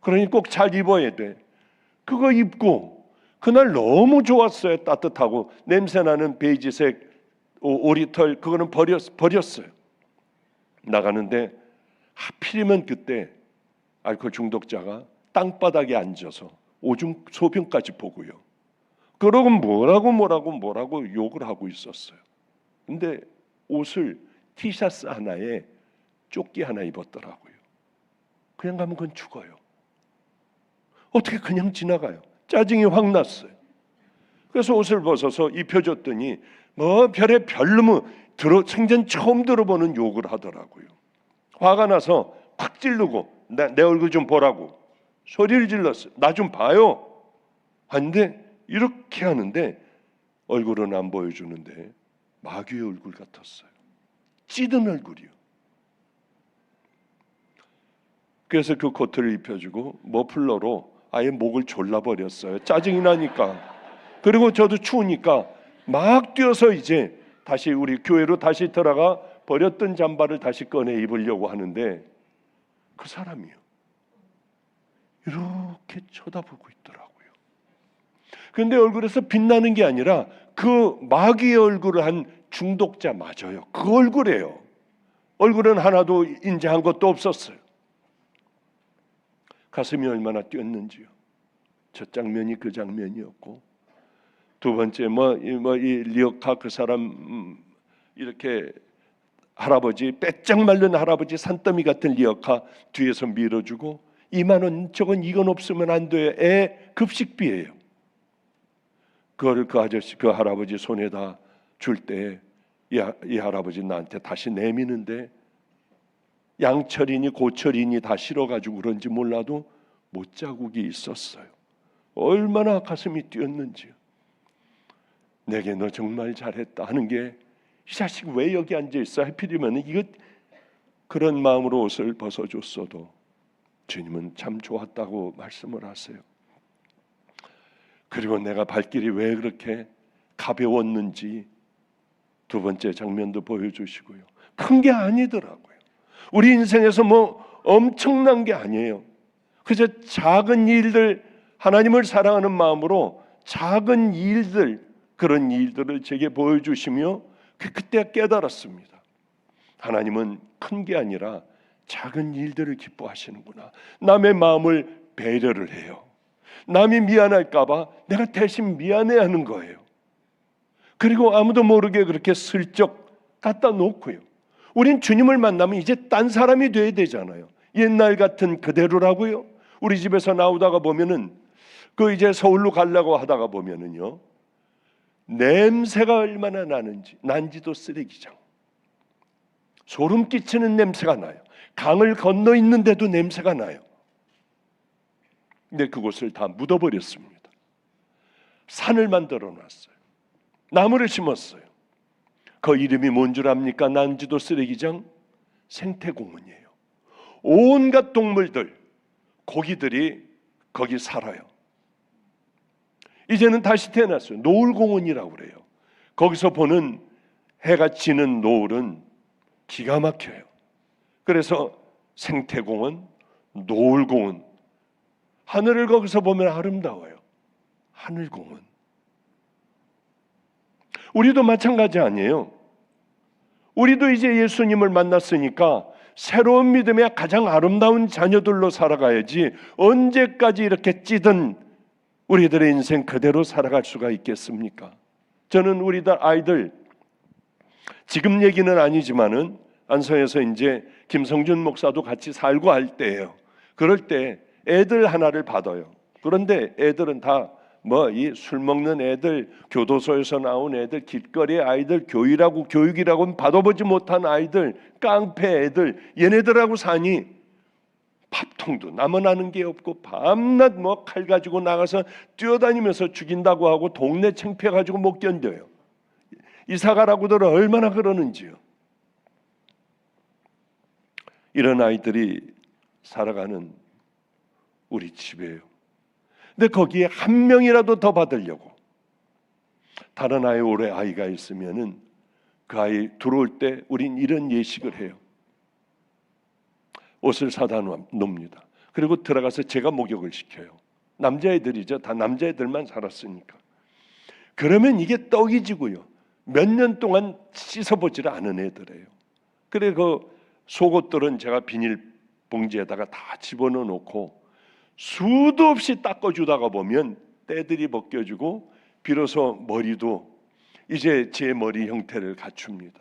그러니 꼭 잘 입어야 돼. 그거 입고 그날 너무 좋았어요. 따뜻하고 냄새나는 베이지색 오리털 그거는 버렸어요. 나가는데 하필이면 그때 알코올 중독자가 땅바닥에 앉아서 오줌 소변까지 보고요. 그러고 뭐라고 욕을 하고 있었어요. 근데 옷을 티셔츠 하나에 조끼 하나 입었더라고요. 그냥 가면 그건 죽어요. 어떻게 그냥 지나가요? 짜증이 확 났어요. 그래서 옷을 벗어서 입혀줬더니 뭐 별의 별놈의 생전 처음 들어보는 욕을 하더라고요. 화가 나서 콱 찌르고 내 얼굴 좀 보라고 소리를 질렀어요. 나 좀 봐요. 근데 이렇게 하는데 얼굴은 안 보여주는데 마귀의 얼굴 같았어요. 찌든 얼굴이요. 그래서 그 코트를 입혀주고 머플러로 아예 목을 졸라버렸어요. 짜증이 나니까. 그리고 저도 추우니까 막 뛰어서 이제 다시 우리 교회로 다시 들어가 버렸던 잠바를 다시 꺼내 입으려고 하는데 그 사람이요. 이렇게 쳐다보고 있더라고요. 그런데 얼굴에서 빛나는 게 아니라 그 마귀의 얼굴을 한 중독자 맞아요. 그 얼굴이에요. 얼굴은 하나도 인지한 것도 없었어요. 가슴이 얼마나 뛰었는지요. 첫 장면이 그 장면이었고 두 번째 이 리어카 그 사람 이렇게 할아버지 빼짝 마른 할아버지 산더미 같은 리어카 뒤에서 밀어주고 2만 원 저건 이건 없으면 안 돼. 애 급식비예요. 그거를 그 할아버지 손에다 줄 때 이 할아버지 나한테 다시 내미는데 양철이니 고철이니 다 실어가지고 그런지 몰라도 못자국이 있었어요. 얼마나 가슴이 뛰었는지요. 내게 너 정말 잘했다 하는 게 이 자식 왜 여기 앉아 있어? 하필이면 이거 그런 마음으로 옷을 벗어줬어도 주님은 참 좋았다고 말씀을 하세요. 그리고 내가 발길이 왜 그렇게 가벼웠는지 두 번째 장면도 보여주시고요. 큰 게 아니더라고요. 우리 인생에서 뭐 엄청난 게 아니에요. 그저 작은 일들, 하나님을 사랑하는 마음으로 작은 일들, 그런 일들을 제게 보여주시며 그때 깨달았습니다. 하나님은 큰 게 아니라 작은 일들을 기뻐하시는구나. 남의 마음을 배려를 해요. 남이 미안할까 봐 내가 대신 미안해하는 거예요. 그리고 아무도 모르게 그렇게 슬쩍 갖다 놓고요. 우린 주님을 만나면 이제 딴 사람이 돼야 되잖아요. 옛날 같은 그대로라고요. 우리 집에서 나오다가 보면은 이제 서울로 가려고 하다가 보면은요, 냄새가 얼마나 나는지, 난지도 쓰레기장, 소름 끼치는 냄새가 나요. 강을 건너 있는데도 냄새가 나요. 근데 그곳을 다 묻어버렸습니다. 산을 만들어 놨어요. 나무를 심었어요. 그 이름이 뭔 줄 압니까? 난지도 쓰레기장, 생태공원이에요. 온갖 동물들, 고기들이 거기 살아요. 이제는 다시 태어났어요. 노을공원이라고 그래요. 거기서 보는 해가 지는 노을은 기가 막혀요. 그래서 생태공원, 노을공원, 하늘을 거기서 보면 아름다워요. 하늘공원. 우리도 마찬가지 아니에요. 우리도 이제 예수님을 만났으니까 새로운 믿음의 가장 아름다운 자녀들로 살아가야지 언제까지 이렇게 찌든 우리들의 인생 그대로 살아갈 수가 있겠습니까? 저는 우리 아이들, 지금 얘기는 아니지만은 안성에서 이제 김성준 목사도 같이 살고 할 때예요. 그럴 때 애들 하나를 받아요. 그런데 애들은 다 이 술 먹는 애들, 교도소에서 나온 애들, 길거리 아이들, 교육이라고는 받아보지 못한 아이들, 깡패 애들, 얘네들하고 사니 밥통도 남아나는 게 없고 밤낮 칼 가지고 나가서 뛰어다니면서 죽인다고 하고 동네 창피해가지고 못 견뎌요. 이사가라고들 얼마나 그러는지요. 이런 아이들이 살아가는 우리 집이에요. 근데 거기에 한 명이라도 더 받으려고 다른 아이 올해 아이가 있으면은 그 아이 들어올 때 우린 이런 예식을 해요. 옷을 사다 놓습니다. 그리고 들어가서 제가 목욕을 시켜요. 남자애들이죠. 다 남자애들만 살았으니까. 그러면 이게 떡이 지고요. 몇 년 동안 씻어보지를 않은 애들이에요. 그래 그 속옷들은 제가 비닐봉지에다가 다 집어넣어 놓고 수도 없이 닦아주다가 보면 때들이 벗겨지고 비로소 머리도 이제 제 머리 형태를 갖춥니다.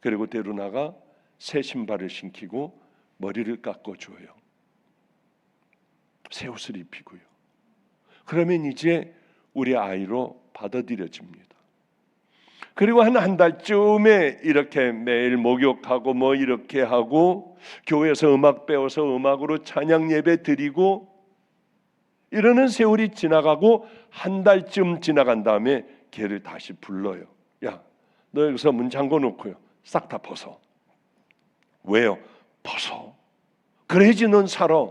그리고 데려나가 새 신발을 신기고 머리를 깎아줘요. 새 옷을 입히고요. 그러면 이제 우리 아이로 받아들여집니다. 그리고 한 달쯤에 이렇게 매일 목욕하고 이렇게 하고 교회에서 음악 배워서 음악으로 찬양 예배 드리고 이러는 세월이 지나가고 한 달쯤 지나간 다음에 걔를 다시 불러요. 야, 너 여기서 문 잠궈 놓고요. 싹 다 벗어. 왜요? 벗어. 그래야지 넌 살아.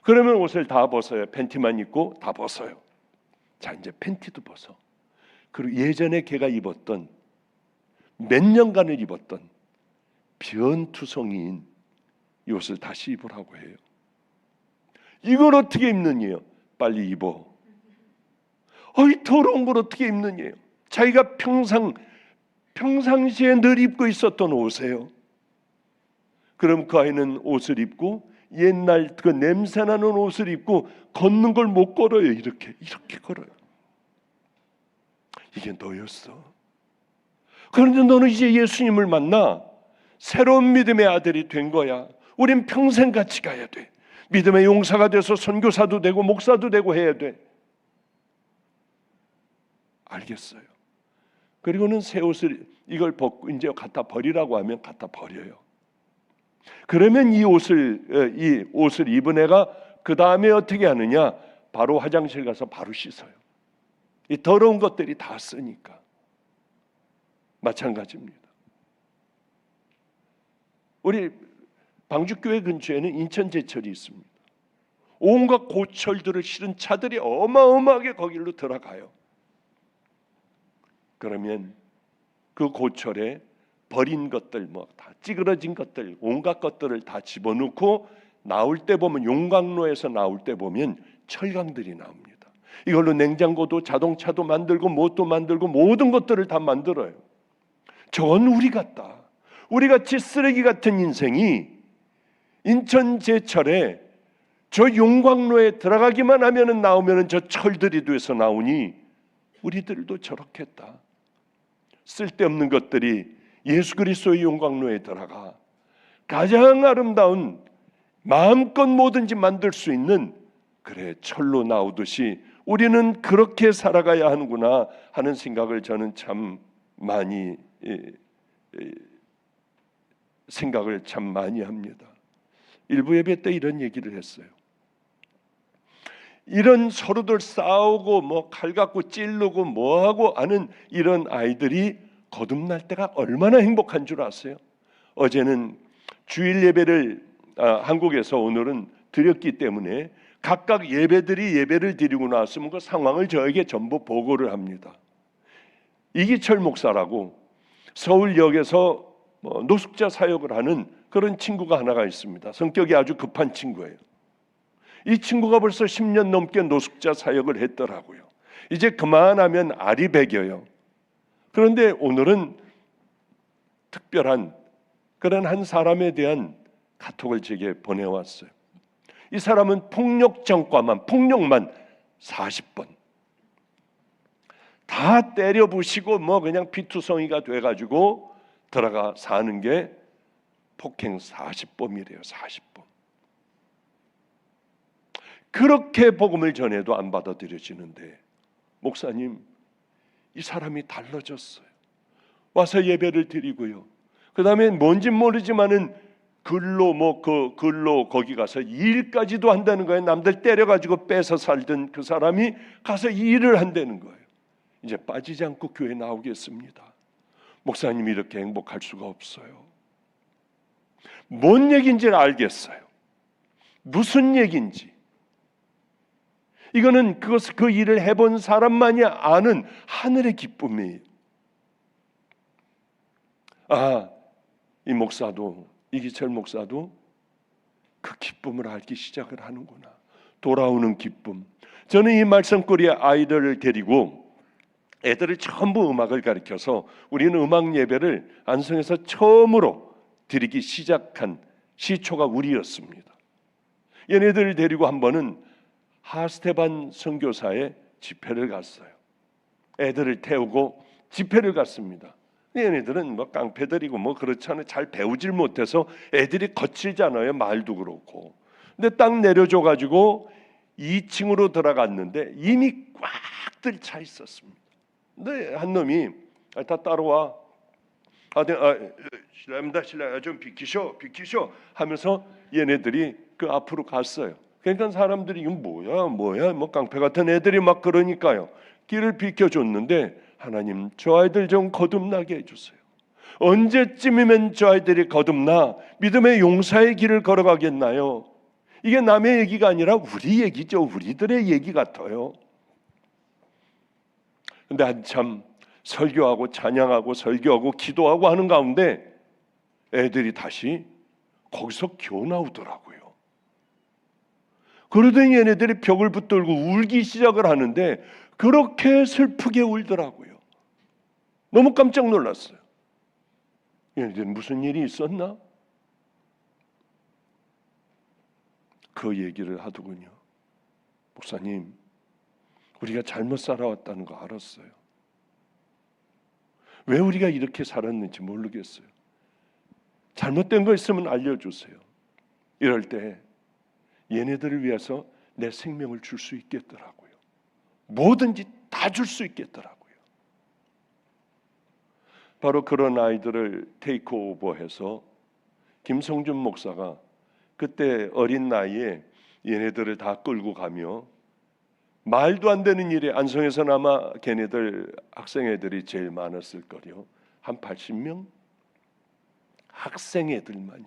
그러면 옷을 다 벗어요. 팬티만 입고 다 벗어요. 자, 이제 팬티도 벗어. 그리고 예전에 걔가 입었던 몇 년간을 입었던 변투성이인 이 옷을 다시 입으라고 해요. 이걸 어떻게 입느니요? 빨리 입어. 이 더러운 걸 어떻게 입느니요? 자기가 평상시에 늘 입고 있었던 옷이에요. 그럼 그 아이는 옷을 입고 옛날 그 냄새나는 옷을 입고 걷는 걸 못 걸어요. 이렇게 걸어요. 이게 너였어. 그런데 너는 이제 예수님을 만나 새로운 믿음의 아들이 된 거야. 우린 평생 같이 가야 돼. 믿음의 용사가 돼서 선교사도 되고 목사도 되고 해야 돼. 알겠어요. 그리고는 새 옷을 이걸 벗고 이제 갖다 버리라고 하면 갖다 버려요. 그러면 이 옷을 입은 애가 그 다음에 어떻게 하느냐? 바로 화장실 가서 바로 씻어요. 이 더러운 것들이 다 쓰니까. 마찬가지입니다. 우리 방주교회 근처에는 인천제철이 있습니다. 온갖 고철들을 실은 차들이 어마어마하게 거기로 들어가요. 그러면 그 고철에 버린 것들, 뭐 다 찌그러진 것들, 온갖 것들을 다 집어넣고 나올 때 보면, 용광로에서 나올 때 보면 철강들이 나옵니다. 이걸로 냉장고도 자동차도 만들고 뭣도 만들고 모든 것들을 다 만들어요. 저건 우리 같다. 우리같이 쓰레기 같은 인생이 인천제철에 저 용광로에 들어가기만 하면은 나오면은 저 철들이 돼서 나오니 우리들도 저렇겠다. 쓸데없는 것들이 예수 그리스도의 용광로에 들어가 가장 아름다운, 마음껏 뭐든지 만들 수 있는, 그래 철로 나오듯이 우리는 그렇게 살아가야 하는구나 하는 생각을 저는 참 많이 합니다. 일부 예배 때 이런 얘기를 했어요. 이런 서로들 싸우고 뭐 칼 갖고 찌르고 뭐하고 하는 이런 아이들이 거듭날 때가 얼마나 행복한 줄 아세요? 어제는 주일 예배를 한국에서 오늘은 드렸기 때문에 각각 예배를 드리고 나왔으면 그 상황을 저에게 전부 보고를 합니다. 이기철 목사라고 서울역에서 노숙자 사역을 하는 그런 친구가 하나가 있습니다. 성격이 아주 급한 친구예요. 이 친구가 벌써 10년 넘게 노숙자 사역을 했더라고요. 이제 그만하면 알이 배겨요. 그런데 오늘은 특별한 그런 한 사람에 대한 카톡을 제게 보내왔어요. 이 사람은 폭력만 40번 다 때려 부시고 뭐 그냥 피투성이가 돼가지고 들어가 사는 게 폭행 40범이래요. 40범. 그렇게 복음을 전해도 안 받아들여지는데, 목사님, 이 사람이 달라졌어요. 와서 예배를 드리고요. 그 다음에 뭔진 모르지만은 글로 거기 가서 일까지도 한다는 거예요. 남들 때려가지고 뺏어 살던 그 사람이 가서 일을 한다는 거예요. 이제 빠지지 않고 교회 나오겠습니다. 목사님이 이렇게 행복할 수가 없어요. 뭔 얘기인지 알겠어요. 무슨 얘기인지. 이거는 그 일을 해본 사람만이 아는 하늘의 기쁨이에요. 이 목사도, 이기철 목사도 그 기쁨을 알기 시작을 하는구나. 돌아오는 기쁨. 저는 이 말씀거리에 아이들을 데리고 애들을 전부 음악을 가르쳐서 우리는 음악 예배를 안성에서 처음으로 드리기 시작한 시초가 우리였습니다. 얘네들을 데리고 한 번은 하스테반 선교사의 집회를 갔어요. 애들을 태우고 집회를 갔습니다. 얘네들은 뭐 깡패들이고 뭐 그렇잖아요. 잘 배우질 못해서 애들이 거칠잖아요. 말도 그렇고. 근데 딱 내려줘가지고 2층으로 들어갔는데 이미 꽉들 차 있었습니다. 근데 한 놈이 다 따라와. 실례합니다. 좀 비키셔 하면서 얘네들이 그 앞으로 갔어요. 그러니까 사람들이 이건 뭐야 뭐 깡패 같은 애들이 막 그러니까요. 길을 비켜줬는데, 하나님 저 아이들 좀 거듭나게 해주세요. 언제쯤이면 저 아이들이 거듭나 믿음의 용사의 길을 걸어가겠나요? 이게 남의 얘기가 아니라 우리 얘기죠. 우리들의 얘기 같아요. 근데 한참 설교하고 찬양하고 설교하고 기도하고 하는 가운데 애들이 다시 거기서 기어 나오더라고요. 그러더니 얘네들이 벽을 붙들고 울기 시작을 하는데 그렇게 슬프게 울더라고요. 너무 깜짝 놀랐어요. 얘네들 무슨 일이 있었나? 그 얘기를 하더군요. 목사님, 우리가 잘못 살아왔다는 거 알았어요. 왜 우리가 이렇게 살았는지 모르겠어요. 잘못된 거 있으면 알려주세요. 이럴 때 얘네들을 위해서 내 생명을 줄 수 있겠더라고요. 뭐든지 다 줄 수 있겠더라고요. 바로 그런 아이들을 테이크오버해서 김성준 목사가 그때 어린 나이에 얘네들을 다 끌고 가며, 말도 안 되는 일에 안성에서는 아마 걔네들 학생 애들이 제일 많았을 거요. 한 80명? 학생 애들만요.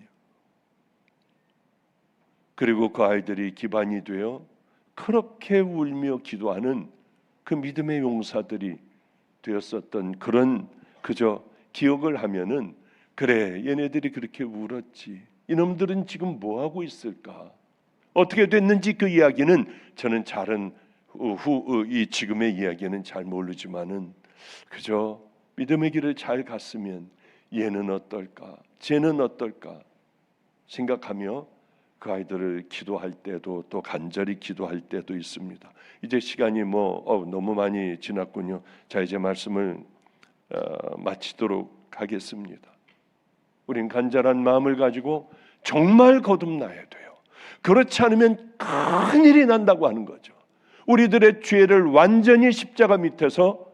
그리고 그 아이들이 기반이 되어 그렇게 울며 기도하는 그 믿음의 용사들이 되었었던 그런 그저 기억을 하면은 그래, 얘네들이 그렇게 울었지. 이놈들은 지금 뭐 하고 있을까? 어떻게 됐는지 그 이야기는 저는 이 지금의 이야기는 잘 모르지만은 그저 믿음의 길을 잘 갔으면 얘는 어떨까? 쟤는 어떨까? 생각하며 그 아이들을 기도할 때도 또 간절히 기도할 때도 있습니다. 이제 시간이 너무 많이 지났군요. 자, 이제 말씀을 마치도록 하겠습니다. 우린 간절한 마음을 가지고 정말 거듭나야 돼요. 그렇지 않으면 큰일이 난다고 하는 거죠. 우리들의 죄를 완전히 십자가 밑에서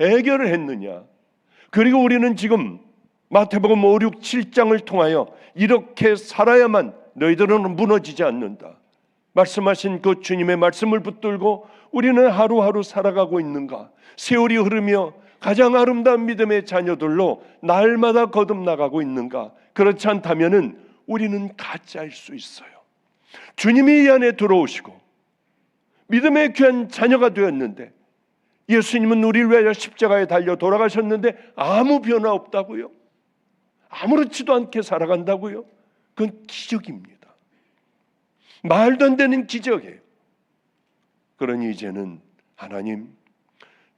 해결을 했느냐? 그리고 우리는 지금 마태복음 5, 6, 7장을 통하여 이렇게 살아야만 너희들은 무너지지 않는다 말씀하신 그 주님의 말씀을 붙들고 우리는 하루하루 살아가고 있는가? 세월이 흐르며 가장 아름다운 믿음의 자녀들로 날마다 거듭나가고 있는가? 그렇지 않다면은 우리는 가짜일 수 있어요. 주님이 이 안에 들어오시고 믿음의 귀한 자녀가 되었는데 예수님은 우리를 위하여 십자가에 달려 돌아가셨는데 아무 변화 없다고요? 아무렇지도 않게 살아간다고요? 그건 기적입니다. 말도 안 되는 기적이에요. 그러니 이제는 하나님,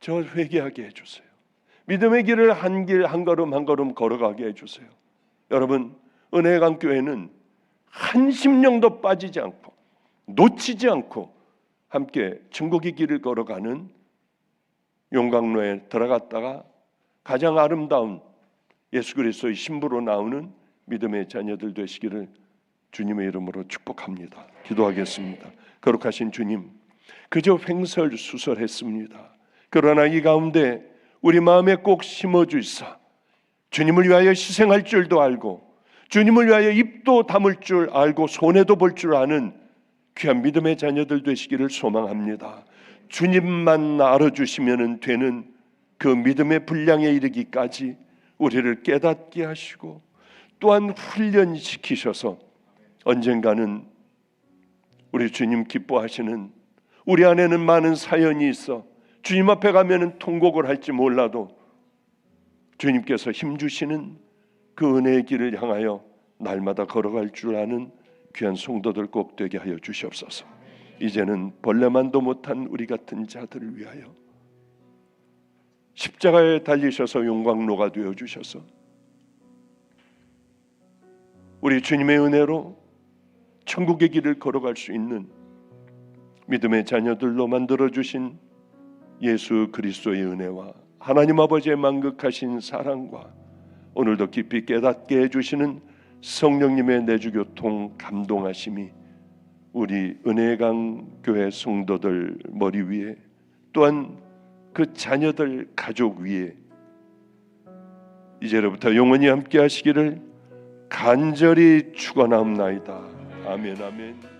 저 회개하게 해주세요. 믿음의 길을 한 걸음 한 걸음 걸어가게 해주세요. 여러분, 은혜의 강 교회는 한 심령도 빠지지 않고 놓치지 않고 함께 천국의 길을 걸어가는 용광로에 들어갔다가 가장 아름다운 예수 그리스도의 신부로 나오는 믿음의 자녀들 되시기를 주님의 이름으로 축복합니다. 기도하겠습니다. 거룩하신 주님, 그저 횡설수설했습니다. 그러나 이 가운데 우리 마음에 꼭 심어주시사 주님을 위하여 희생할 줄도 알고 주님을 위하여 입도 다물 줄 알고 손해도 볼 줄 아는 귀한 믿음의 자녀들 되시기를 소망합니다. 주님만 알아주시면 되는 그 믿음의 분량에 이르기까지 우리를 깨닫게 하시고 또한 훈련시키셔서 언젠가는 우리 주님 기뻐하시는, 우리 안에는 많은 사연이 있어 주님 앞에 가면은 통곡을 할지 몰라도 주님께서 힘주시는 그 은혜의 길을 향하여 날마다 걸어갈 줄 아는 귀한 성도들 꼭 되게 하여 주시옵소서. 이제는 벌레만도 못한 우리 같은 자들을 위하여 십자가에 달리셔서 용광로가 되어 주셔서 우리 주님의 은혜로 천국의 길을 걸어갈 수 있는 믿음의 자녀들로 만들어주신 예수 그리스도의 은혜와 하나님 아버지의 만극하신 사랑과 오늘도 깊이 깨닫게 해주시는 성령님의 내주교통 감동하심이 우리 은혜의 강 교회 성도들 머리 위에 또한 그 자녀들 가족 위에 이제로부터 영원히 함께 하시기를 간절히 축원하옵나이다. 아멘 아멘.